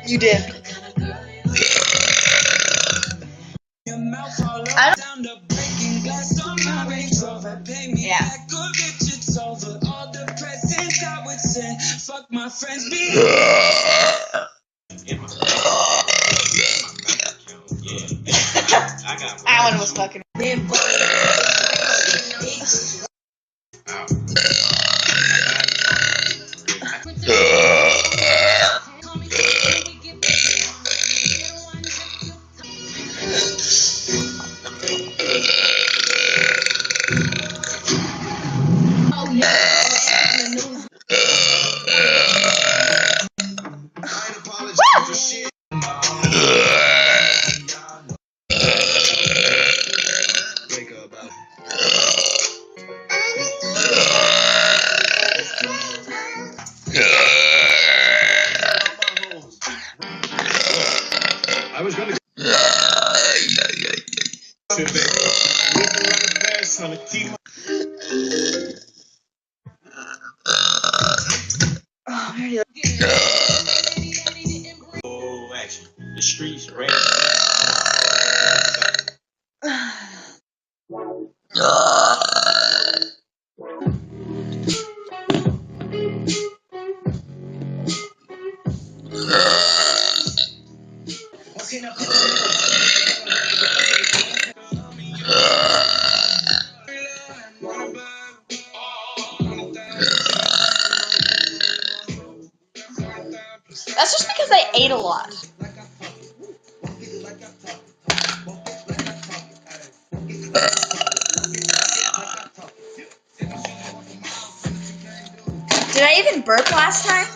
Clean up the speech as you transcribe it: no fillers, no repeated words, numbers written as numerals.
You did. I don't. Yeah. That one was fucking. I was gonna. Oh, action. The streets ran. That's just because I ate a lot. Did I even burp last time?